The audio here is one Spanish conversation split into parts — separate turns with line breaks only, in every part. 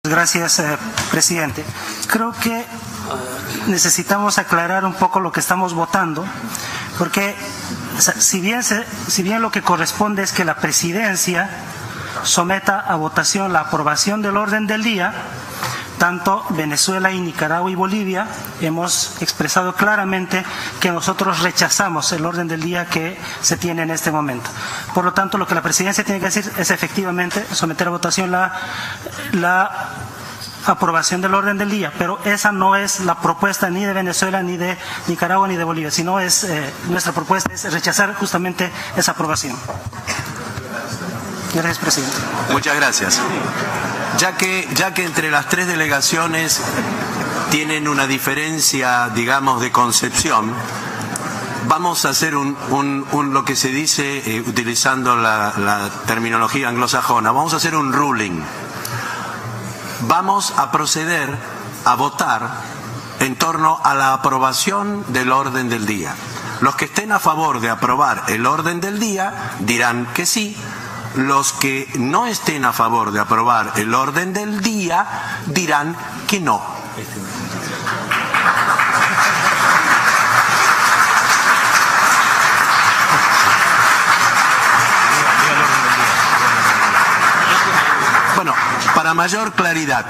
Gracias, presidente. Creo que necesitamos aclarar un poco lo que estamos votando, porque si bien lo que corresponde es que la presidencia someta a votación la aprobación del orden del día, tanto Venezuela y Nicaragua y Bolivia hemos expresado claramente que nosotros rechazamos el orden del día que se tiene en este momento. Por lo tanto, lo que la presidencia tiene que decir es efectivamente someter a votación la aprobación del orden del día, pero esa no es la propuesta ni de Venezuela, ni de Nicaragua, ni de Bolivia, sino es nuestra propuesta es rechazar justamente esa aprobación. Gracias, presidente.
Muchas gracias. Ya que entre las tres delegaciones tienen una diferencia, digamos, de concepción, vamos a hacer lo que se dice, utilizando la terminología anglosajona, vamos a hacer un ruling. Vamos a proceder a votar en torno a la aprobación del orden del día. Los que estén a favor de aprobar el orden del día dirán que sí. Los que no estén a favor de aprobar el orden del día dirán que no. Bueno, para mayor claridad,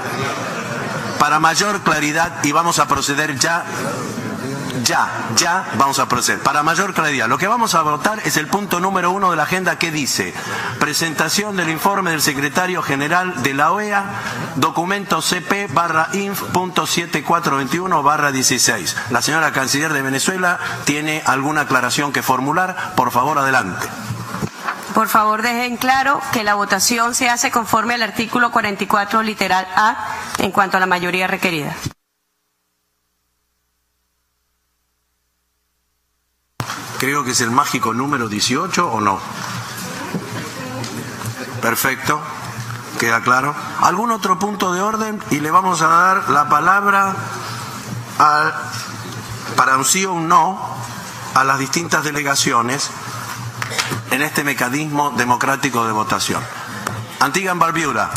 y vamos a proceder ya vamos a proceder. Para mayor claridad, lo que vamos a votar es el punto número 1 de la agenda, que dice: presentación del informe del secretario general de la OEA, documento CP/INF.7421/16. La señora canciller de Venezuela tiene alguna aclaración que formular. Por favor, adelante.
Por favor, dejen claro que la votación se hace conforme al artículo 44, literal A, en cuanto a la mayoría requerida.
Creo que es el mágico número 18, ¿o no? Perfecto, queda claro. ¿Algún otro punto de orden? Y le vamos a dar la palabra para un sí o un no a las distintas delegaciones en este mecanismo democrático de votación. Antigua and Barbuda.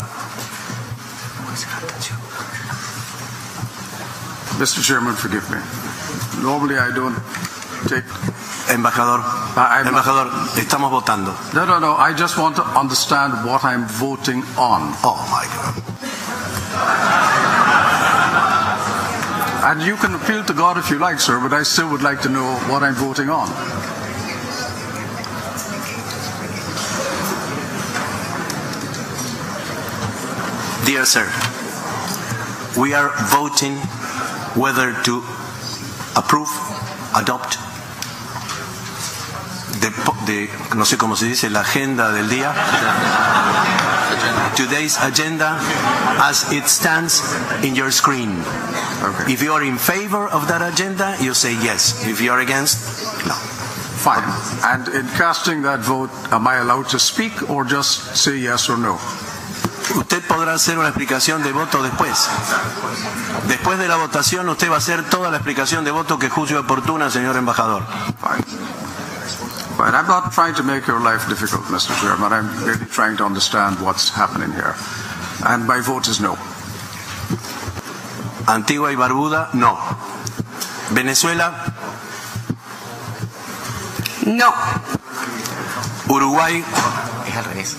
Mr. Chairman, forgive me. Normally I don't take...
Embajador, estamos votando.
No, I just want to understand what I'm voting on.
Oh my God.
And you can appeal to God if you like, sir, but I still would like to know what I'm voting on.
Dear sir, we are voting whether to approve, adopt, no sé cómo se dice, la agenda del día. Today's agenda as it stands in your screen.
Okay.
If you are in favor of that agenda, you say yes. If you are against, no.
Fine. And in casting that vote, am I allowed to speak or just say yes or no?
Usted podrá hacer una explicación de voto después. Después de la votación, usted va a hacer toda la explicación de voto que juzgue oportuna, señor embajador.
Fine. But I'm not trying to make your life difficult, Mr. Chairman. I'm really trying to understand what's happening here. And my vote is no.
Antigua y Barbuda, no. Venezuela,
no.
Uruguay,
es al revés.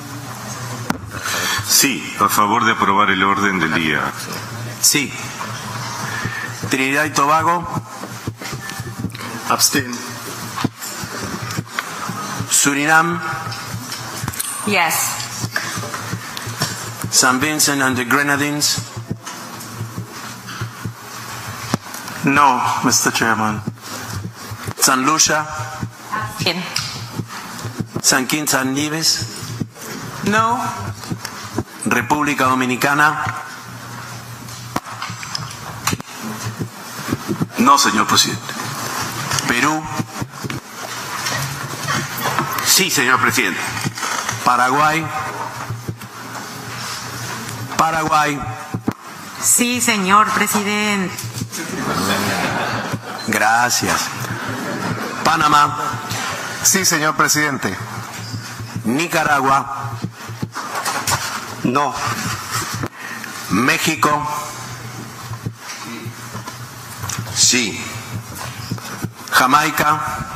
Sí, a favor de aprobar el orden del día.
sí. Trinidad y Tobago,
Abstain.
Surinam,
Yes.
St. Vincent and the Grenadines,
No, Mr. Chairman.
San Lucia,
Bien.
San Kitts and Nevis,
No.
República Dominicana,
No, señor presidente.
Perú,
Sí, señor presidente.
Paraguay,
Sí, señor presidente.
gracias. Panamá,
Sí, señor presidente.
Nicaragua,
No.
México. Sí. Jamaica.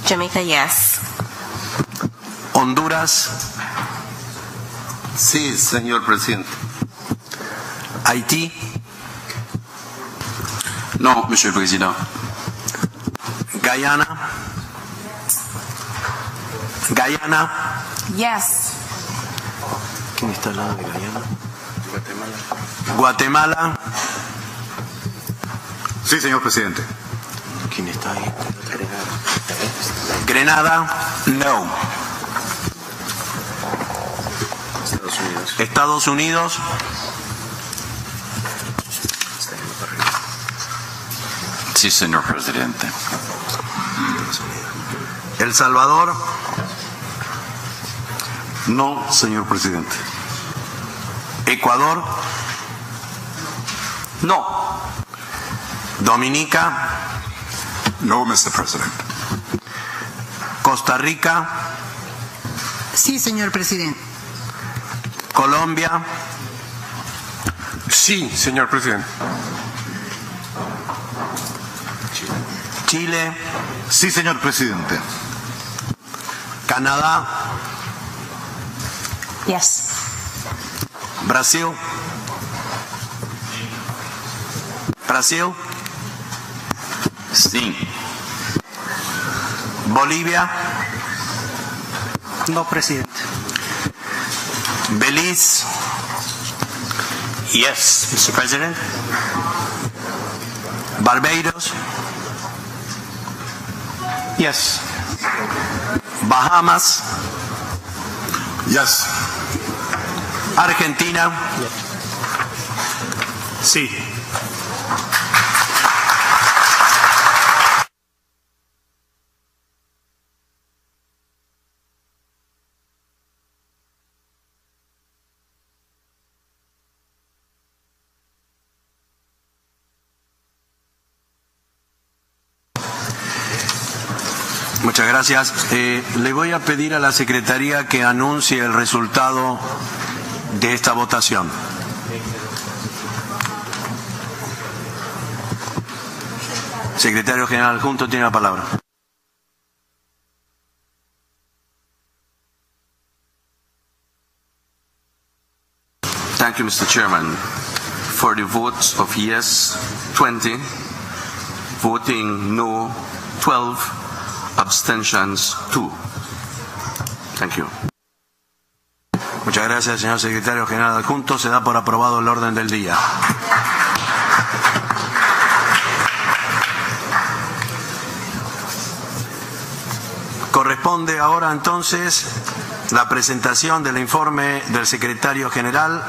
Jamaica, yes.
Honduras.
Sí, señor presidente.
Haití.
Non, Monsieur le Président.
Guyana. Guyana.
Yes.
¿Quién está al lado de Guyana? Guatemala.
Sí, señor presidente.
¿Quién está ahí? Grenada. No. Estados Unidos.
Sí, señor presidente.
El Salvador.
No, señor presidente.
Ecuador.
No.
Dominica.
No, Mr. President.
Costa Rica.
Sí, señor presidente.
Colombia.
Sí, señor presidente.
Chile.
Sí, señor presidente.
Canadá.
Yes.
Brasil. Brasil.
Sí.
Bolivia.
No, presidente.
Belice.
Yes, Mr. President.
Barbados.
Yes.
Bahamas.
Yes.
Argentina.
Sí.
Muchas gracias. Le voy a pedir a la Secretaría que anuncie el resultado de esta votación. Secretario General Adjunto tiene la palabra.
Thank you, Mr. Chairman. For the votes of yes, 20. Voting no, 12. Abstentions, 2. Thank you.
Muchas gracias, señor Secretario General Adjunto. Se da por aprobado el orden del día. Corresponde ahora entonces la presentación del informe del Secretario General,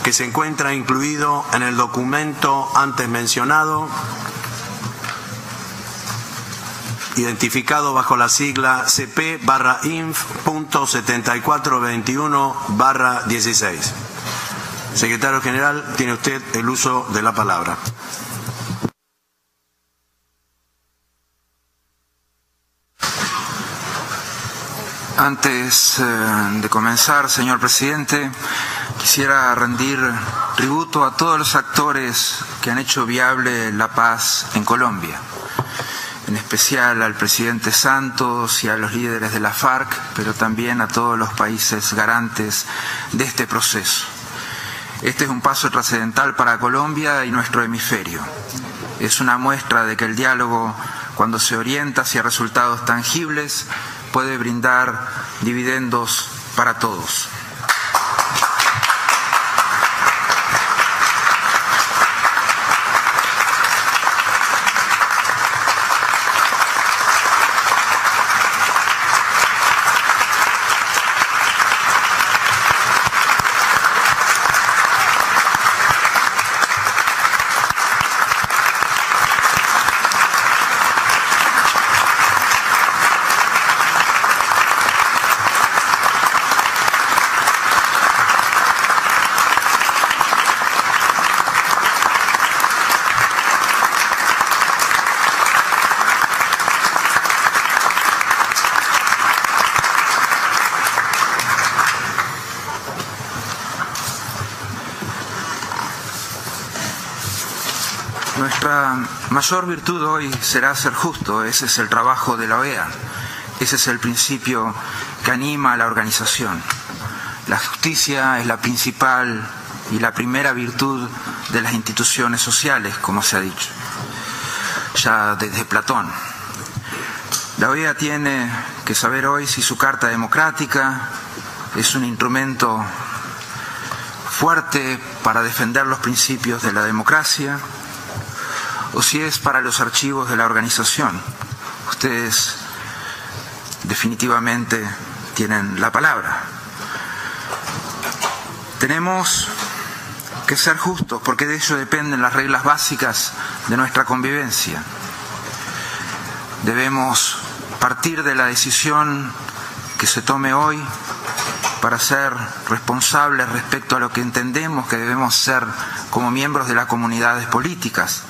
que se encuentra incluido en el documento antes mencionado, identificado bajo la sigla CP/INF.7421/16. Secretario General, tiene usted el uso de la palabra.
Antes de comenzar, señor presidente, quisiera rendir tributo a todos los actores que han hecho viable la paz en Colombia, en especial al presidente Santos y a los líderes de la FARC, pero también a todos los países garantes de este proceso. Este es un paso trascendental para Colombia y nuestro hemisferio. Es una muestra de que el diálogo, cuando se orienta hacia resultados tangibles, puede brindar dividendos para todos. Nuestra mayor virtud hoy será ser justo. Ese es el trabajo de la OEA. Ese es el principio que anima a la organización. La justicia es la principal y la primera virtud de las instituciones sociales, como se ha dicho ya desde Platón. La OEA tiene que saber hoy si su Carta Democrática es un instrumento fuerte para defender los principios de la democracia o si es para los archivos de la organización. Ustedes definitivamente tienen la palabra. Tenemos que ser justos porque de ello dependen las reglas básicas de nuestra convivencia. Debemos partir de la decisión que se tome hoy para ser responsables respecto a lo que entendemos que debemos ser como miembros de las comunidades políticas,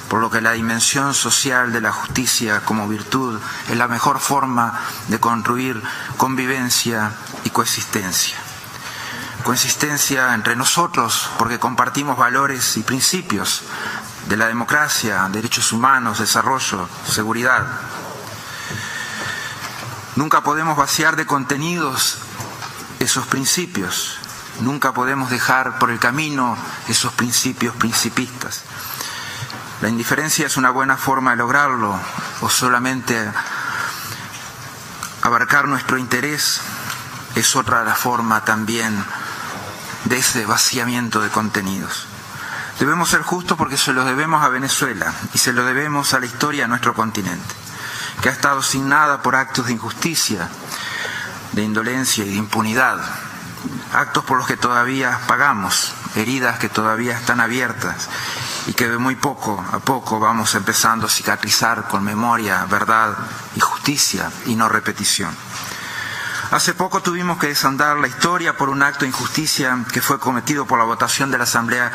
por lo que la dimensión social de la justicia como virtud es la mejor forma de construir convivencia y coexistencia. Coexistencia entre nosotros porque compartimos valores y principios de la democracia, derechos humanos, desarrollo, seguridad. Nunca podemos vaciar de contenidos esos principios. Nunca podemos dejar por el camino esos principios principistas. La indiferencia es una buena forma de lograrlo, o solamente abarcar nuestro interés es otra de las formas también de ese vaciamiento de contenidos. Debemos ser justos porque se lo debemos a Venezuela y se lo debemos a la historia de nuestro continente, que ha estado signada por actos de injusticia, de indolencia y de impunidad, actos por los que todavía pagamos, heridas que todavía están abiertas y que de muy poco a poco vamos empezando a cicatrizar con memoria, verdad y justicia y no repetición. Hace poco tuvimos que desandar la historia por un acto de injusticia que fue cometido por la votación de la Asamblea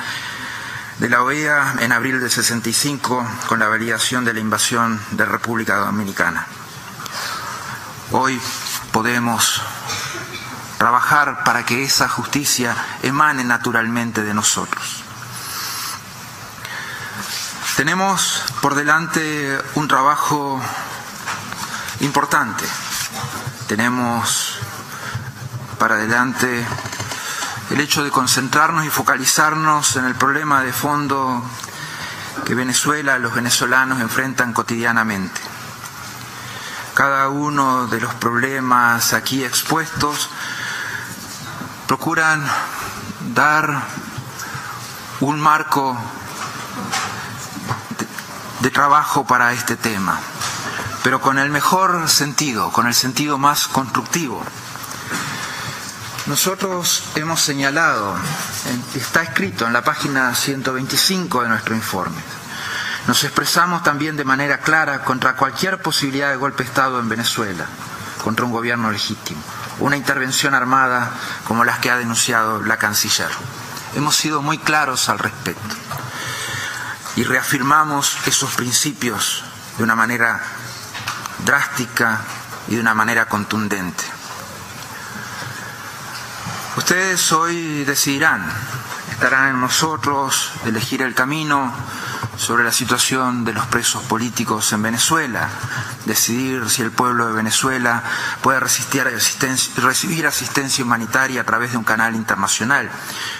de la OEA en abril del 65 con la validación de la invasión de República Dominicana. Hoy podemos trabajar para que esa justicia emane naturalmente de nosotros. Tenemos por delante un trabajo importante. Tenemos para adelante el hecho de concentrarnos y focalizarnos en el problema de fondo que Venezuela, los venezolanos enfrentan cotidianamente. Cada uno de los problemas aquí expuestos procuran dar un marco de trabajo para este tema, pero con el mejor sentido, con el sentido más constructivo. Nosotros hemos señalado, está escrito en la página 125 de nuestro informe, nos expresamos también de manera clara contra cualquier posibilidad de golpe de Estado en Venezuela, contra un gobierno legítimo, una intervención armada como las que ha denunciado la canciller. Hemos sido muy claros al respecto y reafirmamos esos principios de una manera drástica y de una manera contundente. Ustedes hoy decidirán, estarán en nosotros elegir el camino sobre la situación de los presos políticos en Venezuela, decidir si el pueblo de Venezuela puede recibir asistencia humanitaria a través de un canal internacional.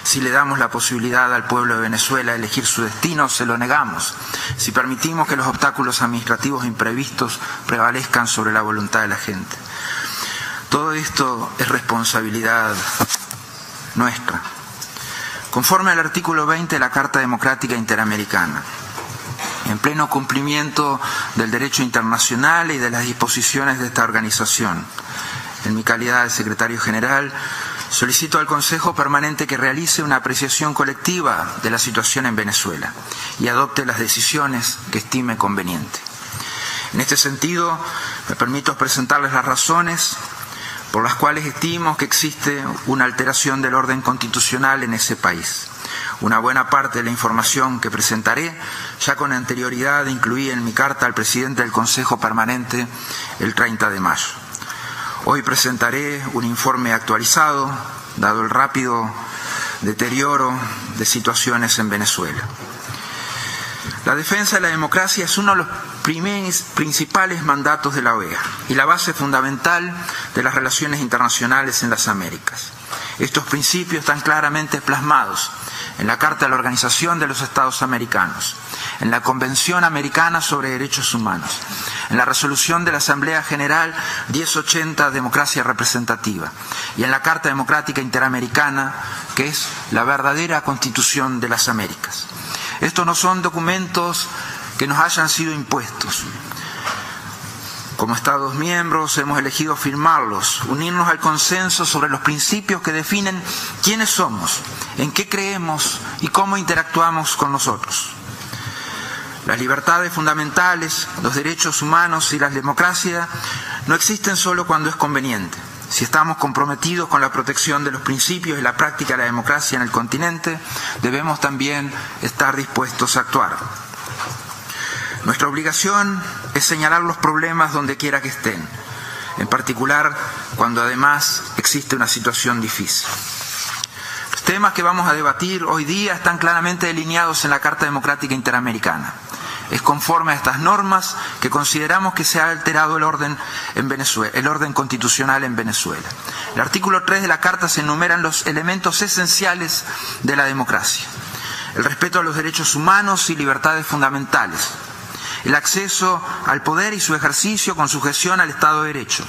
Si le damos la posibilidad al pueblo de Venezuela de elegir su destino, se lo negamos. Si permitimos que los obstáculos administrativos imprevistos prevalezcan sobre la voluntad de la gente. Todo esto es responsabilidad nuestra. Conforme al artículo 20 de la Carta Democrática Interamericana, en pleno cumplimiento del derecho internacional y de las disposiciones de esta organización, en mi calidad de secretario general, solicito al Consejo Permanente que realice una apreciación colectiva de la situación en Venezuela y adopte las decisiones que estime conveniente. En este sentido, me permito presentarles las razones por las cuales estimo que existe una alteración del orden constitucional en ese país. Una buena parte de la información que presentaré ya con anterioridad incluí en mi carta al presidente del Consejo Permanente el 30 de mayo. Hoy presentaré un informe actualizado, dado el rápido deterioro de situaciones en Venezuela. La defensa de la democracia es uno de los principales mandatos de la OEA y la base fundamental de las relaciones internacionales en las Américas. Estos principios están claramente plasmados en la Carta de la Organización de los Estados Americanos, en la Convención Americana sobre Derechos Humanos, en la Resolución de la Asamblea General 1080, Democracia Representativa, y en la Carta Democrática Interamericana, que es la verdadera Constitución de las Américas. Estos no son documentos que nos hayan sido impuestos. Como Estados miembros hemos elegido firmarlos, unirnos al consenso sobre los principios que definen quiénes somos, en qué creemos y cómo interactuamos con nosotros. Las libertades fundamentales, los derechos humanos y la democracia no existen solo cuando es conveniente. Si estamos comprometidos con la protección de los principios y la práctica de la democracia en el continente, debemos también estar dispuestos a actuar. Nuestra obligación es señalar los problemas donde quiera que estén, en particular cuando además existe una situación difícil. Los temas que vamos a debatir hoy día están claramente delineados en la Carta Democrática Interamericana. Es conforme a estas normas que consideramos que se ha alterado el orden constitucional en Venezuela. En el artículo 3 de la Carta se enumeran los elementos esenciales de la democracia: el respeto a los derechos humanos y libertades fundamentales, el acceso al poder y su ejercicio con sujeción al Estado de Derecho,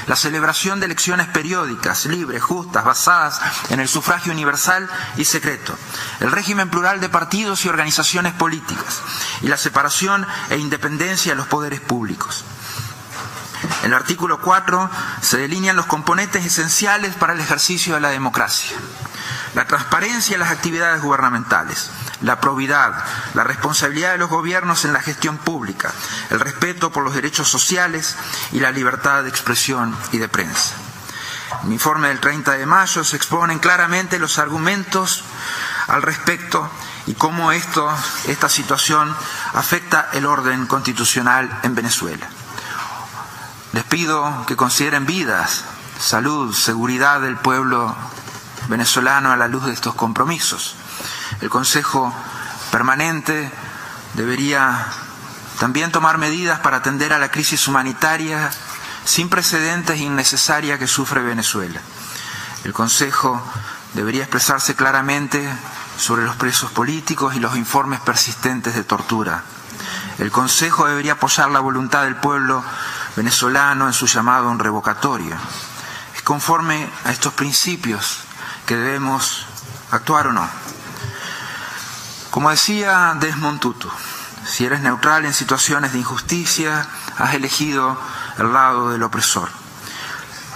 la celebración de elecciones periódicas, libres, justas, basadas en el sufragio universal y secreto, el régimen plural de partidos y organizaciones políticas, y la separación e independencia de los poderes públicos. En el artículo 4 se delinean los componentes esenciales para el ejercicio de la democracia: la transparencia en las actividades gubernamentales, la probidad, la responsabilidad de los gobiernos en la gestión pública, el respeto por los derechos sociales y la libertad de expresión y de prensa. En mi informe del 30 de mayo se exponen claramente los argumentos al respecto y cómo esta situación afecta el orden constitucional en Venezuela. Les pido que consideren vidas, salud, seguridad del pueblo venezolano a la luz de estos compromisos. El Consejo Permanente debería también tomar medidas para atender a la crisis humanitaria sin precedentes e innecesaria que sufre Venezuela. El Consejo debería expresarse claramente sobre los presos políticos y los informes persistentes de tortura. El Consejo debería apoyar la voluntad del pueblo venezolano en su llamado a un revocatorio. Es conforme a estos principios que debemos actuar o no. Como decía Desmond Tutu, si eres neutral en situaciones de injusticia, has elegido el lado del opresor.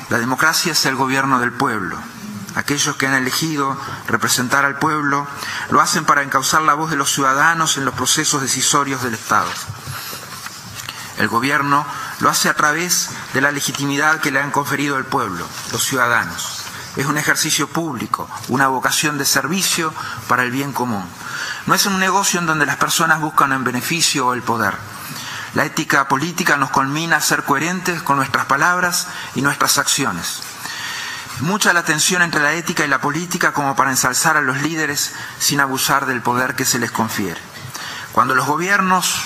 La democracia es el gobierno del pueblo. Aquellos que han elegido representar al pueblo lo hacen para encauzar la voz de los ciudadanos en los procesos decisorios del Estado. El gobierno lo hace a través de la legitimidad que le han conferido el pueblo, los ciudadanos. Es un ejercicio público, una vocación de servicio para el bien común. No es un negocio en donde las personas buscan el beneficio o el poder. La ética política nos conmina a ser coherentes con nuestras palabras y nuestras acciones. Es mucha la tensión entre la ética y la política como para ensalzar a los líderes sin abusar del poder que se les confiere. Cuando los gobiernos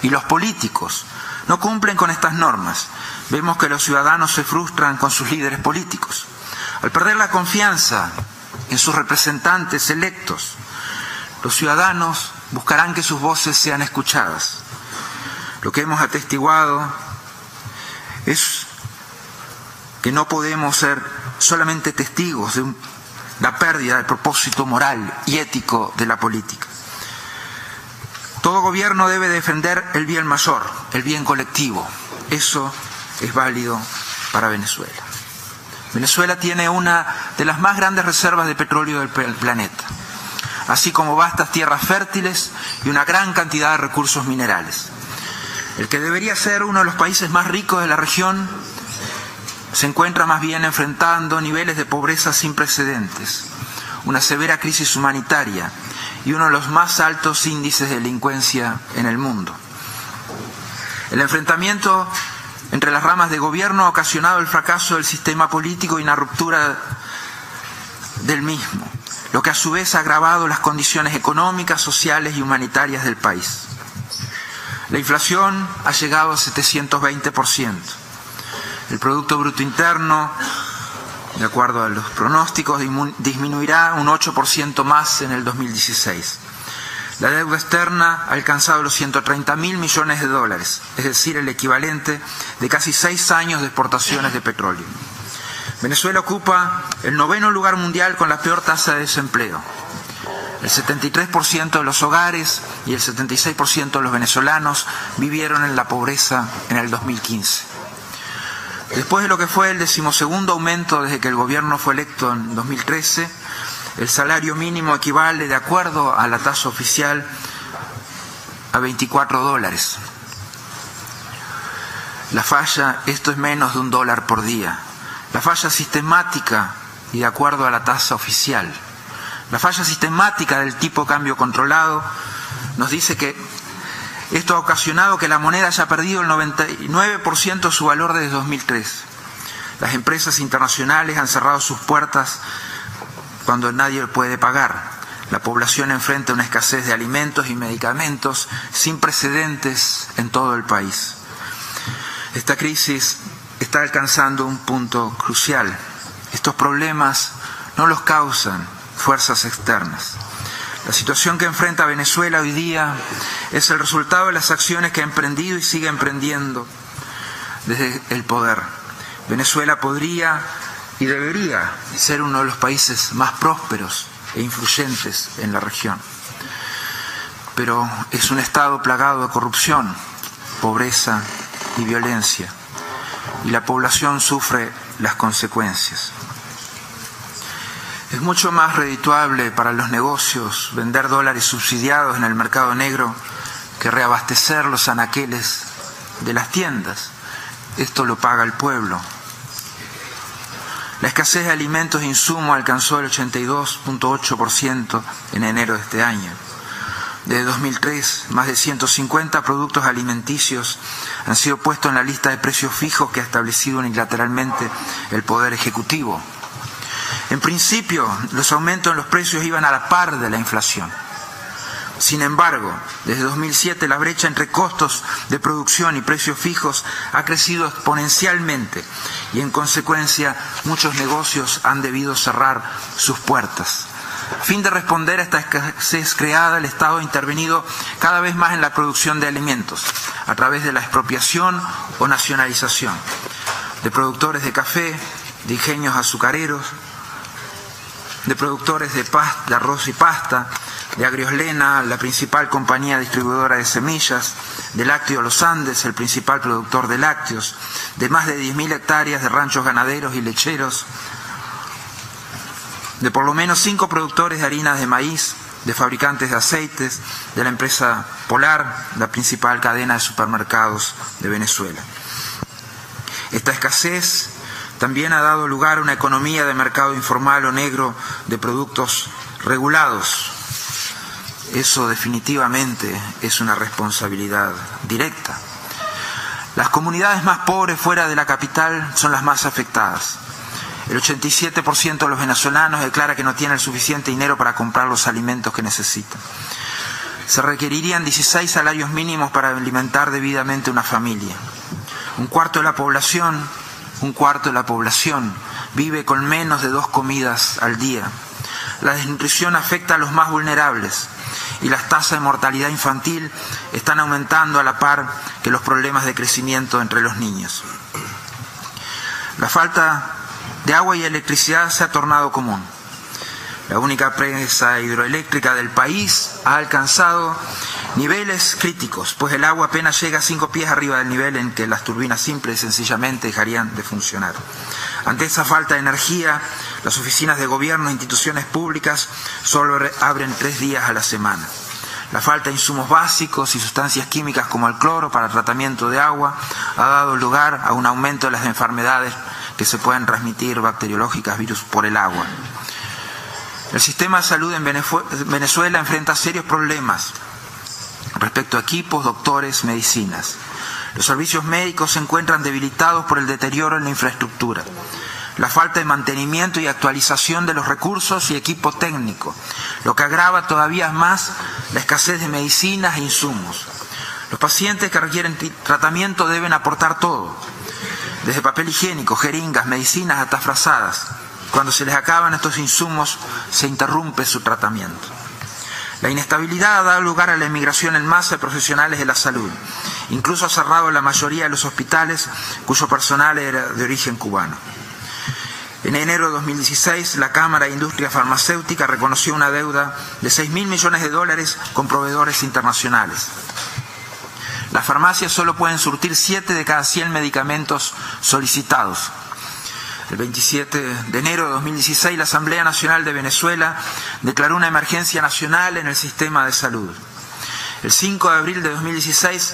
y los políticos no cumplen con estas normas, vemos que los ciudadanos se frustran con sus líderes políticos. Al perder la confianza en sus representantes electos, los ciudadanos buscarán que sus voces sean escuchadas. Lo que hemos atestiguado es que no podemos ser solamente testigos de la pérdida del propósito moral y ético de la política. Todo gobierno debe defender el bien mayor, el bien colectivo. Eso es válido para Venezuela. Venezuela tiene una de las más grandes reservas de petróleo del planeta, así como vastas tierras fértiles y una gran cantidad de recursos minerales. El que debería ser uno de los países más ricos de la región se encuentra más bien enfrentando niveles de pobreza sin precedentes, una severa crisis humanitaria y uno de los más altos índices de delincuencia en el mundo. El enfrentamiento entre las ramas de gobierno ha ocasionado el fracaso del sistema político y una ruptura del mismo, lo que a su vez ha agravado las condiciones económicas, sociales y humanitarias del país. La inflación ha llegado a 720%. El Producto Bruto Interno, de acuerdo a los pronósticos, disminuirá un 8% más en el 2016. La deuda externa ha alcanzado los 130.000 millones de dólares, es decir, el equivalente de casi 6 años de exportaciones de petróleo. Venezuela ocupa el 9º lugar mundial con la peor tasa de desempleo. El 73% de los hogares y el 76% de los venezolanos vivieron en la pobreza en el 2015. Después de lo que fue el 12º aumento desde que el gobierno fue electo en 2013, el salario mínimo equivale, de acuerdo a la tasa oficial, a $24. La falla, esto es menos de $1 por día. La falla sistemática, y de acuerdo a la tasa oficial, la falla sistemática del tipo de cambio controlado nos dice que esto ha ocasionado que la moneda haya perdido el 99% de su valor desde 2003. Las empresas internacionales han cerrado sus puertas cuando nadie puede pagar. La población enfrenta una escasez de alimentos y medicamentos sin precedentes en todo el país. Esta crisis está alcanzando un punto crucial. Estos problemas no los causan fuerzas externas. La situación que enfrenta Venezuela hoy día es el resultado de las acciones que ha emprendido y sigue emprendiendo desde el poder. Venezuela podría y debería ser uno de los países más prósperos e influyentes en la región. Pero es un estado plagado de corrupción, pobreza y violencia, y la población sufre las consecuencias. Es mucho más redituable para los negocios vender dólares subsidiados en el mercado negro que reabastecer los anaqueles de las tiendas. Esto lo paga el pueblo. La escasez de alimentos e insumos alcanzó el 82.8% en enero de este año. Desde 2003, más de 150 productos alimenticios han sido puestos en la lista de precios fijos que ha establecido unilateralmente el Poder Ejecutivo. En principio, los aumentos en los precios iban a la par de la inflación. Sin embargo, desde 2007 la brecha entre costos de producción y precios fijos ha crecido exponencialmente y, en consecuencia, muchos negocios han debido cerrar sus puertas. A fin de responder a esta escasez creada, el Estado ha intervenido cada vez más en la producción de alimentos, a través de la expropiación o nacionalización de productores de café, de ingenios azucareros, de productores de arroz y pasta, de Agrioslena, la principal compañía distribuidora de semillas, de Lácteos Los Andes, el principal productor de lácteos, de más de 10.000 hectáreas de ranchos ganaderos y lecheros, de por lo menos 5 productores de harinas de maíz, de fabricantes de aceites, de la empresa Polar, la principal cadena de supermercados de Venezuela. Esta escasez también ha dado lugar a una economía de mercado informal o negro de productos regulados. Eso definitivamente es una responsabilidad directa. Las comunidades más pobres fuera de la capital son las más afectadas. El 87% de los venezolanos declara que no tiene el suficiente dinero para comprar los alimentos que necesitan. Se requerirían 16 salarios mínimos para alimentar debidamente una familia. Un cuarto de la población vive con menos de 2 comidas al día. La desnutrición afecta a los más vulnerables y las tasas de mortalidad infantil están aumentando a la par que los problemas de crecimiento entre los niños. La falta de agua y electricidad se ha tornado común. La única presa hidroeléctrica del país ha alcanzado niveles críticos, pues el agua apenas llega 5 pies arriba del nivel en que las turbinas simples y sencillamente dejarían de funcionar. Ante esa falta de energía, las oficinas de gobierno e instituciones públicas solo abren 3 días a la semana. La falta de insumos básicos y sustancias químicas como el cloro para tratamiento de agua ha dado lugar a un aumento de las enfermedades que se pueden transmitir bacteriológicas, virus, por el agua. El sistema de salud en Venezuela enfrenta serios problemas respecto a equipos, doctores, medicinas. Los servicios médicos se encuentran debilitados por el deterioro en la infraestructura, la falta de mantenimiento y actualización de los recursos y equipo técnico, lo que agrava todavía más la escasez de medicinas e insumos. Los pacientes que requieren tratamiento deben aportar todo, desde papel higiénico, jeringas, medicinas hasta frazadas. Cuando se les acaban estos insumos, se interrumpe su tratamiento. La inestabilidad ha dado lugar a la emigración en masa de profesionales de la salud. Incluso ha cerrado la mayoría de los hospitales cuyo personal era de origen cubano. En enero de 2016, la Cámara de Industria Farmacéutica reconoció una deuda de $6.000 millones con proveedores internacionales. Las farmacias solo pueden surtir 7 de cada 100 medicamentos solicitados. El 27 de enero de 2016, la Asamblea Nacional de Venezuela declaró una emergencia nacional en el sistema de salud. El 5 de abril de 2016,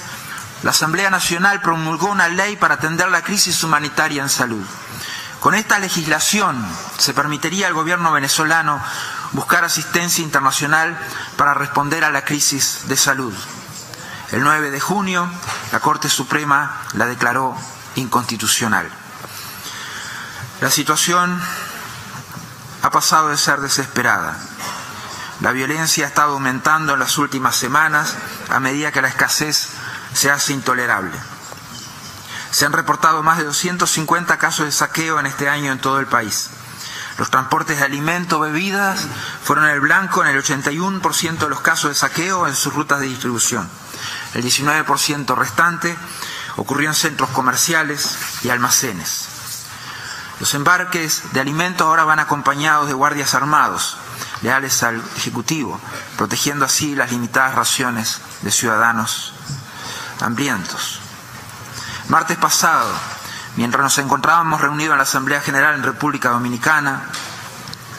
la Asamblea Nacional promulgó una ley para atender la crisis humanitaria en salud. Con esta legislación se permitiría al gobierno venezolano buscar asistencia internacional para responder a la crisis de salud. El 9 de junio, la Corte Suprema la declaró inconstitucional. La situación ha pasado de ser desesperada. La violencia ha estado aumentando en las últimas semanas a medida que la escasez se hace intolerable. Se han reportado más de 250 casos de saqueo en este año en todo el país. Los transportes de alimentos, bebidas, fueron el blanco en el 81% de los casos de saqueo en sus rutas de distribución. El 19% restante ocurrió en centros comerciales y almacenes. Los embarques de alimentos ahora van acompañados de guardias armados, leales al Ejecutivo, protegiendo así las limitadas raciones de ciudadanos hambrientos. Martes pasado, mientras nos encontrábamos reunidos en la Asamblea General en República Dominicana,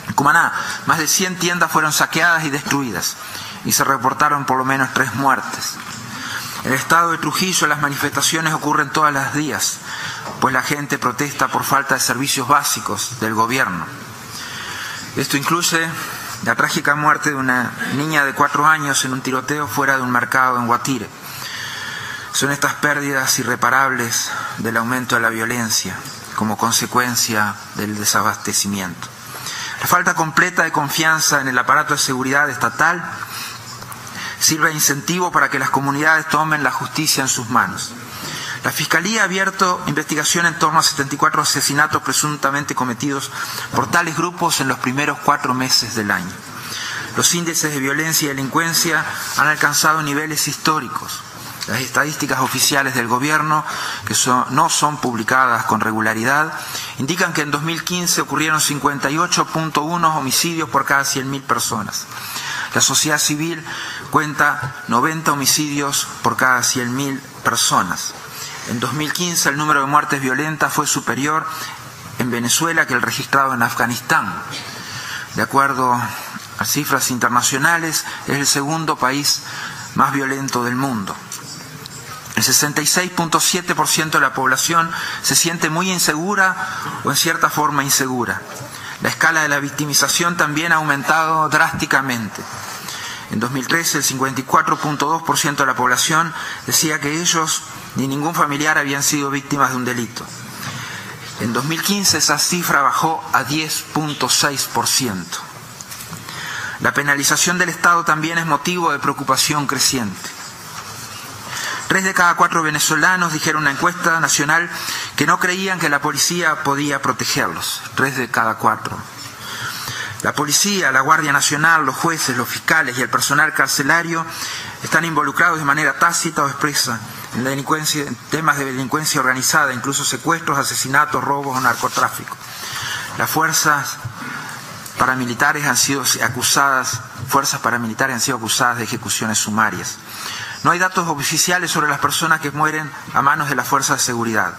en Cumaná, más de 100 tiendas fueron saqueadas y destruidas, y se reportaron por lo menos 3 muertes. En el estado de Trujillo las manifestaciones ocurren todos los días, pues la gente protesta por falta de servicios básicos del gobierno. Esto incluye la trágica muerte de una niña de 4 años en un tiroteo fuera de un mercado en Guatire. Son estas pérdidas irreparables del aumento de la violencia como consecuencia del desabastecimiento. La falta completa de confianza en el aparato de seguridad estatal sirve de incentivo para que las comunidades tomen la justicia en sus manos. La Fiscalía ha abierto investigación en torno a 74 asesinatos presuntamente cometidos por tales grupos en los primeros 4 meses del año. Los índices de violencia y delincuencia han alcanzado niveles históricos. Las estadísticas oficiales del gobierno, que no son publicadas con regularidad, indican que en 2015 ocurrieron 58.1 homicidios por cada 100.000 personas. La sociedad civil cuenta 90 homicidios por cada 100.000 personas. En 2015 el número de muertes violentas fue superior en Venezuela que el registrado en Afganistán. De acuerdo a cifras internacionales, es el segundo país más violento del mundo. El 66.7% de la población se siente muy insegura o en cierta forma insegura. La escala de la victimización también ha aumentado drásticamente. En 2013, el 54.2% de la población decía que ellos ni ningún familiar habían sido víctimas de un delito. En 2015 esa cifra bajó a 10.6%. La penalización del Estado también es motivo de preocupación creciente. 3 de cada 4 venezolanos dijeron en una encuesta nacional que no creían que la policía podía protegerlos. 3 de cada 4. La policía, la Guardia Nacional, los jueces, los fiscales y el personal carcelario están involucrados de manera tácita o expresa en temas de delincuencia organizada, incluso secuestros, asesinatos, robos o narcotráfico. Las fuerzas paramilitares han sido acusadas de ejecuciones sumarias. No hay datos oficiales sobre las personas que mueren a manos de las fuerzas de seguridad.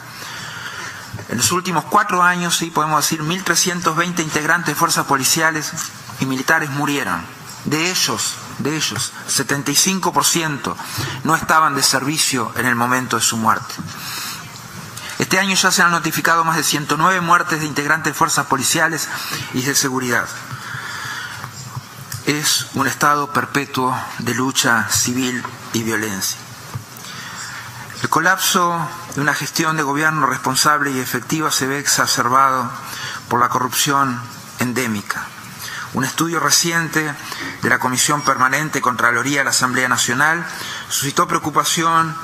En los últimos 4 años, sí, podemos decir, 1.320 integrantes de fuerzas policiales y militares murieron. De ellos, 75% no estaban de servicio en el momento de su muerte. Este año ya se han notificado más de 109 muertes de integrantes de fuerzas policiales y de seguridad. Es un estado perpetuo de lucha civil y violencia. El colapso de una gestión de gobierno responsable y efectiva se ve exacerbado por la corrupción endémica. Un estudio reciente de la Comisión Permanente Contraloría de la Asamblea Nacional suscitó preocupación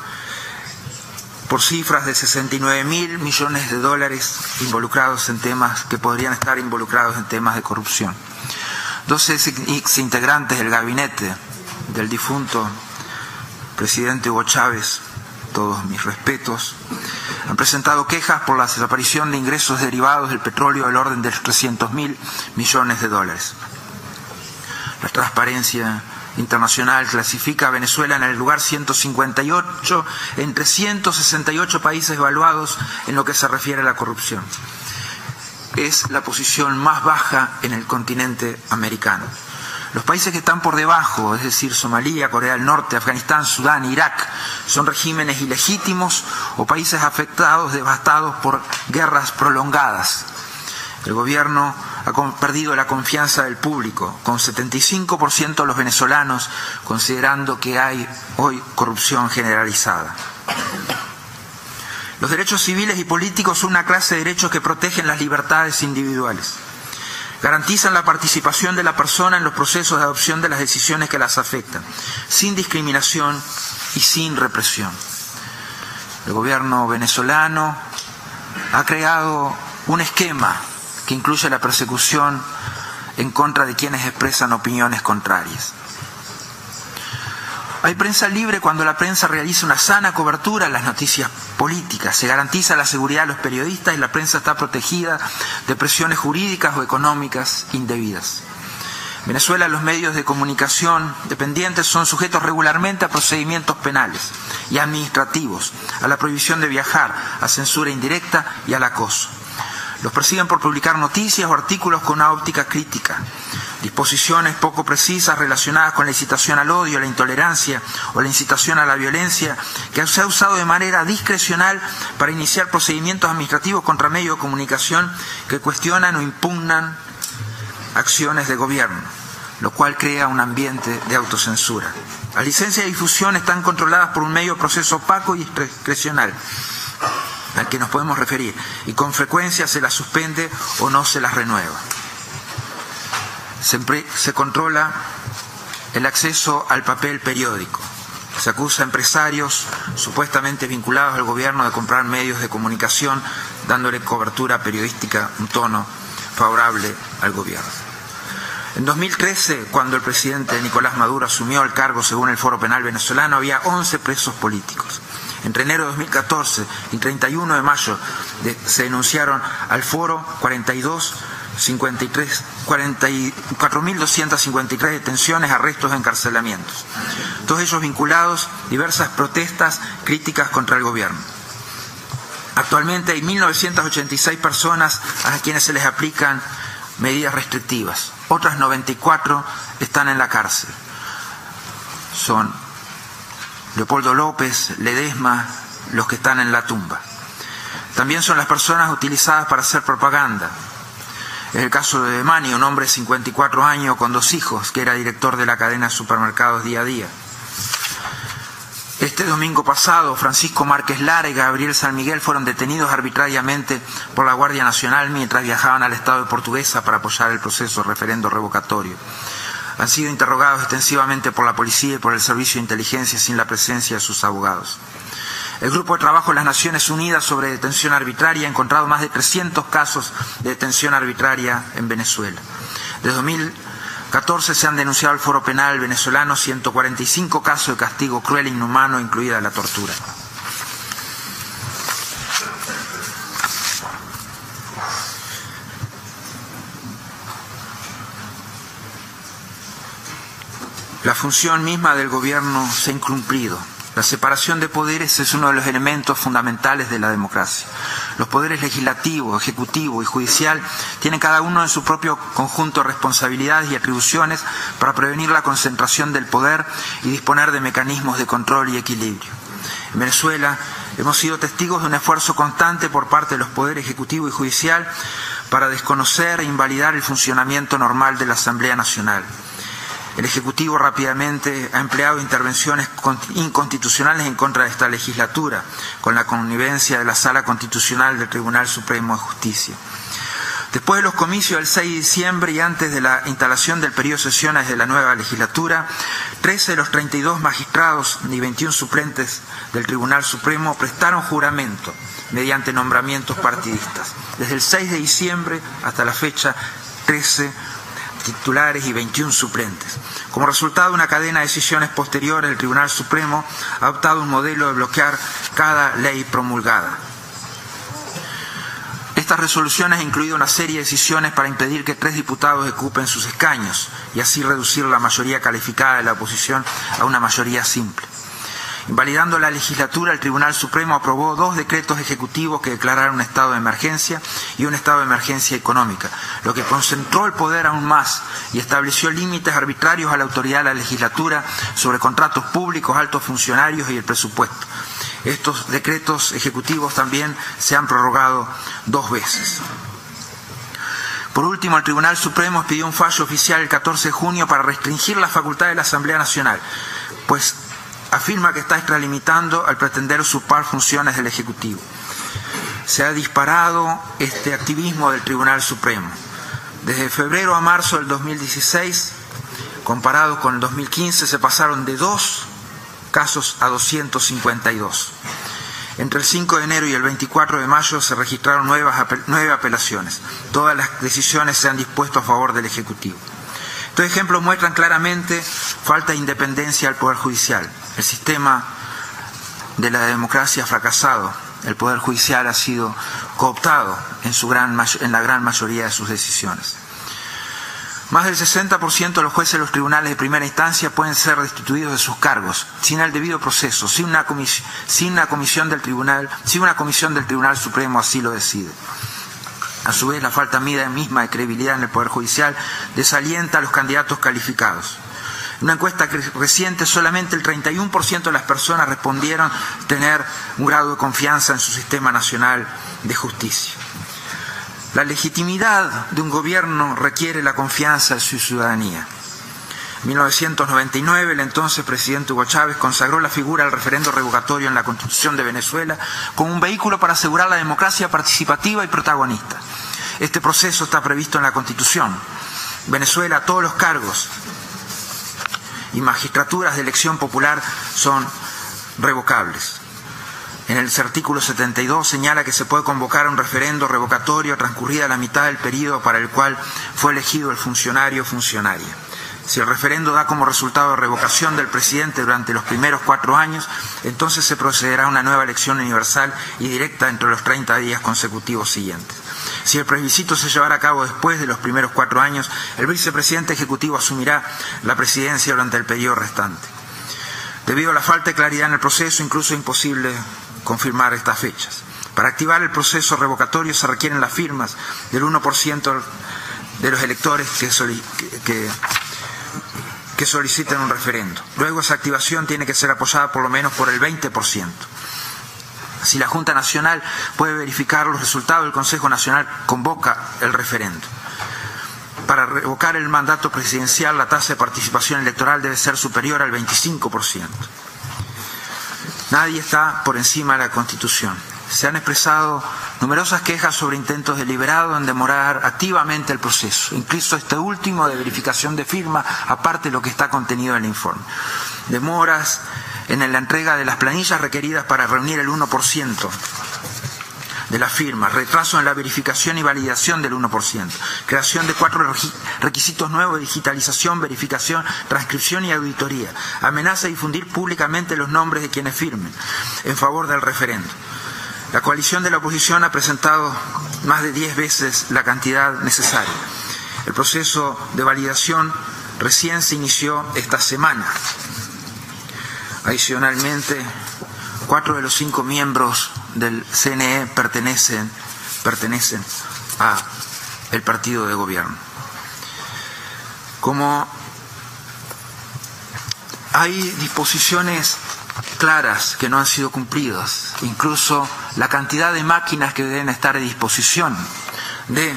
por cifras de 69.000 millones de dólares involucrados en temas que podrían estar involucrados en temas de corrupción. 12 exintegrantes del gabinete del difunto presidente Hugo Chávez, todos mis respetos, han presentado quejas por la desaparición de ingresos derivados del petróleo del orden de 300.000 millones de dólares. La Transparencia Internacional clasifica a Venezuela en el lugar 158 entre 168 países evaluados en lo que se refiere a la corrupción. Es la posición más baja en el continente americano. Los países que están por debajo, es decir, Somalia, Corea del Norte, Afganistán, Sudán, Irak, son regímenes ilegítimos o países afectados, devastados por guerras prolongadas. El gobierno ha perdido la confianza del público, con 75% de los venezolanos considerando que hay hoy corrupción generalizada. Los derechos civiles y políticos son una clase de derechos que protegen las libertades individuales. Garantizan la participación de la persona en los procesos de adopción de las decisiones que las afectan, sin discriminación y sin represión. El gobierno venezolano ha creado un esquema que incluye la persecución en contra de quienes expresan opiniones contrarias. Hay prensa libre cuando la prensa realiza una sana cobertura en las noticias políticas. Se garantiza la seguridad de los periodistas y la prensa está protegida de presiones jurídicas o económicas indebidas. En Venezuela, los medios de comunicación dependientes son sujetos regularmente a procedimientos penales y administrativos, a la prohibición de viajar, a censura indirecta y al acoso. Los persiguen por publicar noticias o artículos con una óptica crítica. Disposiciones poco precisas relacionadas con la incitación al odio, la intolerancia o la incitación a la violencia, que se ha usado de manera discrecional para iniciar procedimientos administrativos contra medios de comunicación que cuestionan o impugnan acciones de gobierno, lo cual crea un ambiente de autocensura. Las licencias de difusión están controladas por un medio proceso opaco y discrecional al que nos podemos referir, y con frecuencia se las suspende o no se las renueva. Se controla el acceso al papel periódico. Se acusa a empresarios supuestamente vinculados al gobierno de comprar medios de comunicación, dándole cobertura periodística, un tono favorable al gobierno. En 2013, cuando el presidente Nicolás Maduro asumió el cargo según el Foro Penal venezolano, había 11 presos políticos. Entre enero de 2014 y 31 de mayo se denunciaron al Foro 44.253 detenciones, arrestos y encarcelamientos. Todos ellos vinculados a diversas protestas críticas contra el gobierno. Actualmente hay 1.986 personas a quienes se les aplican medidas restrictivas. Otras 94 están en la cárcel. Son Leopoldo López, Ledesma, los que están en la tumba. También son las personas utilizadas para hacer propaganda. Es el caso de Mani, un hombre de 54 años con 2 hijos, que era director de la cadena de supermercados Día a Día. Este domingo pasado, Francisco Márquez Lara y Gabriel San Miguel fueron detenidos arbitrariamente por la Guardia Nacional mientras viajaban al estado de Portuguesa para apoyar el proceso de referendo revocatorio. Han sido interrogados extensivamente por la policía y por el Servicio de Inteligencia sin la presencia de sus abogados. El Grupo de Trabajo de las Naciones Unidas sobre Detención Arbitraria ha encontrado más de 300 casos de detención arbitraria en Venezuela. Desde 2014 se han denunciado al Foro Penal venezolano 145 casos de castigo cruel e inhumano, incluida la tortura. La función misma del gobierno se ha incumplido. La separación de poderes es uno de los elementos fundamentales de la democracia. Los poderes legislativo, ejecutivo y judicial tienen cada uno en su propio conjunto de responsabilidades y atribuciones para prevenir la concentración del poder y disponer de mecanismos de control y equilibrio. En Venezuela hemos sido testigos de un esfuerzo constante por parte de los poderes ejecutivo y judicial para desconocer e invalidar el funcionamiento normal de la Asamblea Nacional. El Ejecutivo rápidamente ha empleado intervenciones inconstitucionales en contra de esta legislatura, con la connivencia de la Sala Constitucional del Tribunal Supremo de Justicia. Después de los comicios del 6 de diciembre y antes de la instalación del periodo de sesiones de la nueva legislatura, 13 de los 32 magistrados y 21 suplentes del Tribunal Supremo prestaron juramento mediante nombramientos partidistas. Desde el 6 de diciembre hasta la fecha, 13 titulares y 21 suplentes. Como resultado de una cadena de decisiones posteriores, el Tribunal Supremo ha adoptado un modelo de bloquear cada ley promulgada. Estas resoluciones han incluido una serie de decisiones para impedir que 3 diputados ocupen sus escaños y así reducir la mayoría calificada de la oposición a una mayoría simple. Invalidando la legislatura, el Tribunal Supremo aprobó 2 decretos ejecutivos que declararon un estado de emergencia y un estado de emergencia económica, lo que concentró el poder aún más y estableció límites arbitrarios a la autoridad de la legislatura sobre contratos públicos, altos funcionarios y el presupuesto. Estos decretos ejecutivos también se han prorrogado 2 veces. Por último, el Tribunal Supremo pidió un fallo oficial el 14 de junio para restringir la facultad de la Asamblea Nacional, pues afirma que está extralimitando al pretender usurpar funciones del Ejecutivo. Se ha disparado este activismo del Tribunal Supremo. Desde febrero a marzo del 2016, comparado con el 2015, se pasaron de 2 casos a 252. Entre el 5 de enero y el 24 de mayo se registraron 9 apelaciones. Todas las decisiones se han dispuesto a favor del Ejecutivo. Estos ejemplos muestran claramente falta de independencia del Poder Judicial. El sistema de la democracia ha fracasado. El Poder Judicial ha sido cooptado en la gran mayoría de sus decisiones. Más del 60% de los jueces de los tribunales de primera instancia pueden ser destituidos de sus cargos, sin el debido proceso, si una comisión del Tribunal Supremo así lo decide. A su vez, la falta misma de credibilidad en el Poder Judicial desalienta a los candidatos calificados. En una encuesta reciente, solamente el 31% de las personas respondieron tener un grado de confianza en su sistema nacional de justicia. La legitimidad de un gobierno requiere la confianza de su ciudadanía. En 1999, el entonces presidente Hugo Chávez consagró la figura del referendo revocatorio en la Constitución de Venezuela como un vehículo para asegurar la democracia participativa y protagonista. Este proceso está previsto en la Constitución. En Venezuela, todos los cargos y magistraturas de elección popular son revocables. En el artículo 72 señala que se puede convocar un referendo revocatorio transcurrida la mitad del periodo para el cual fue elegido el funcionario o funcionaria. Si el referendo da como resultado de revocación del presidente durante los primeros 4 años, entonces se procederá a una nueva elección universal y directa entre los 30 días consecutivos siguientes. Si el plebiscito se llevara a cabo después de los primeros 4 años, el vicepresidente ejecutivo asumirá la presidencia durante el periodo restante. Debido a la falta de claridad en el proceso, incluso es imposible confirmar estas fechas. Para activar el proceso revocatorio se requieren las firmas del 1% de los electores que soliciten un referendo. Luego esa activación tiene que ser apoyada por lo menos por el 20%. Si la Junta Nacional puede verificar los resultados, el Consejo Nacional convoca el referendo. Para revocar el mandato presidencial, la tasa de participación electoral debe ser superior al 25%. Nadie está por encima de la Constitución. Se han expresado numerosas quejas sobre intentos deliberados en demorar activamente el proceso, incluso este último de verificación de firma, aparte de lo que está contenido en el informe. Demoras en la entrega de las planillas requeridas para reunir el 1% de las firmas, retraso en la verificación y validación del 1%, creación de 4 requisitos nuevos de digitalización, verificación, transcripción y auditoría, amenaza de difundir públicamente los nombres de quienes firmen en favor del referendo. La coalición de la oposición ha presentado más de 10 veces la cantidad necesaria. El proceso de validación recién se inició esta semana. Adicionalmente, 4 de los 5 miembros del CNE pertenecen a el partido de gobierno. Como hay disposiciones claras que no han sido cumplidas, incluso la cantidad de máquinas que deben estar a disposición de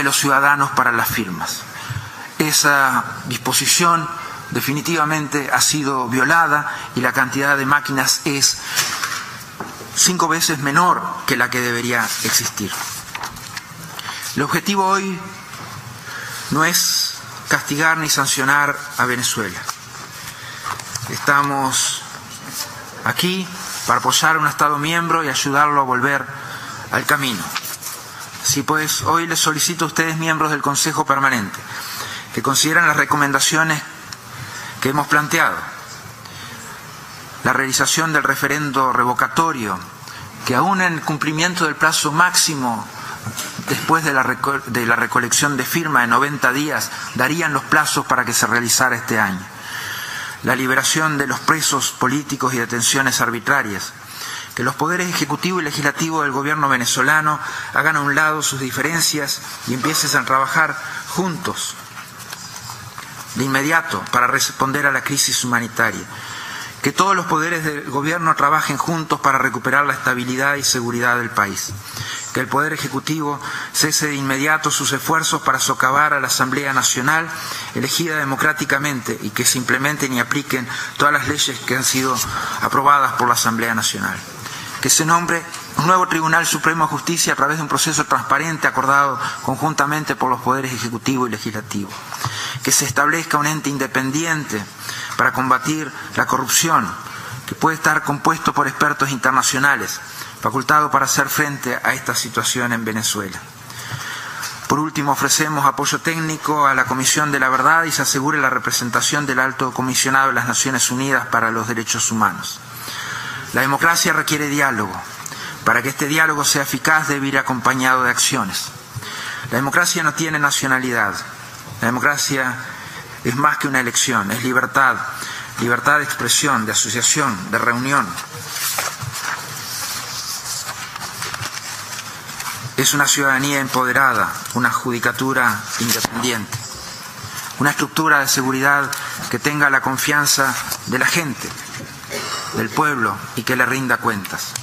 los ciudadanos para las firmas. Esa disposición definitivamente ha sido violada y la cantidad de máquinas es 5 veces menor que la que debería existir. El objetivo hoy no es castigar ni sancionar a Venezuela. Estamos aquí para apoyar a un Estado miembro y ayudarlo a volver al camino. Así pues, hoy les solicito a ustedes, miembros del Consejo Permanente, que consideren las recomendaciones que hemos planteado. La realización del referendo revocatorio, que aún en cumplimiento del plazo máximo después de la recolección de firmas de 90 días, darían los plazos para que se realizara este año. La liberación de los presos políticos y detenciones arbitrarias. Que los poderes ejecutivo y legislativo del gobierno venezolano hagan a un lado sus diferencias y empiecen a trabajar juntos de inmediato para responder a la crisis humanitaria. Que todos los poderes del gobierno trabajen juntos para recuperar la estabilidad y seguridad del país. Que el Poder Ejecutivo cese de inmediato sus esfuerzos para socavar a la Asamblea Nacional elegida democráticamente y que se implementen y apliquen todas las leyes que han sido aprobadas por la Asamblea Nacional. Que se nombre un nuevo Tribunal Supremo de Justicia a través de un proceso transparente acordado conjuntamente por los poderes ejecutivo y legislativo. Que se establezca un ente independiente para combatir la corrupción, que puede estar compuesto por expertos internacionales, facultado para hacer frente a esta situación en Venezuela. Por último, ofrecemos apoyo técnico a la Comisión de la Verdad y se asegure la representación del Alto Comisionado de las Naciones Unidas para los Derechos Humanos. La democracia requiere diálogo. Para que este diálogo sea eficaz debe ir acompañado de acciones. La democracia no tiene nacionalidad. La democracia es más que una elección, es libertad. Libertad de expresión, de asociación, de reunión. Es una ciudadanía empoderada, una judicatura independiente, una estructura de seguridad que tenga la confianza de la gente, del pueblo y que le rinda cuentas.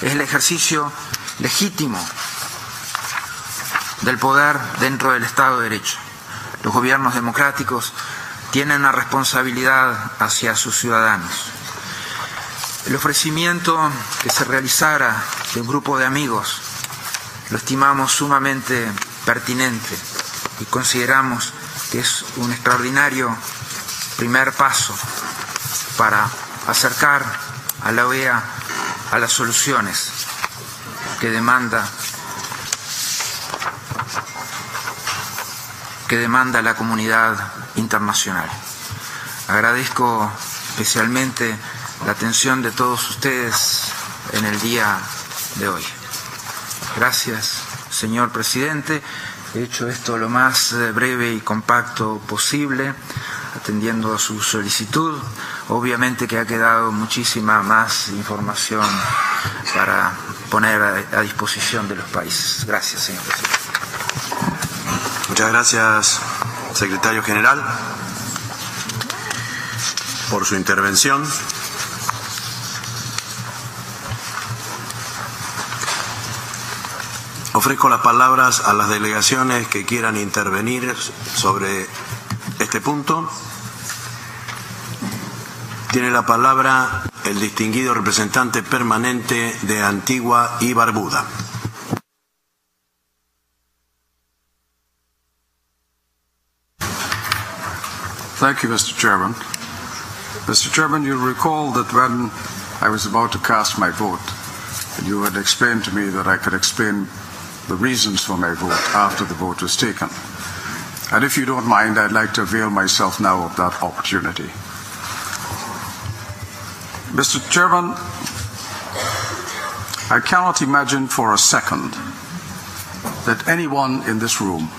Es el ejercicio legítimo del poder dentro del Estado de Derecho. Los gobiernos democráticos tienen una responsabilidad hacia sus ciudadanos. El ofrecimiento que se realizara de un grupo de amigos lo estimamos sumamente pertinente y consideramos que es un extraordinario primer paso para acercar a la OEA a las soluciones que demanda la comunidad internacional. Agradezco especialmente la atención de todos ustedes en el día de hoy. Gracias, señor presidente. He hecho esto lo más breve y compacto posible, atendiendo a su solicitud. Obviamente que ha quedado muchísima más información para poner a disposición de los países. Gracias, señor presidente.
Muchas gracias, secretario general, por su intervención. Ofrezco las palabras a las delegaciones que quieran intervenir sobre este punto. Tiene la palabra el distinguido representante permanente de Antigua y Barbuda.
Thank you, Mr. Chairman. Mr. Chairman, you'll recall that when I was about to cast my vote, you had explained to me that I could explain the reasons for my vote after the vote was taken. And if you don't mind, I'd like to avail myself now of that opportunity. Mr. Chairman, I cannot imagine for a second that anyone in this room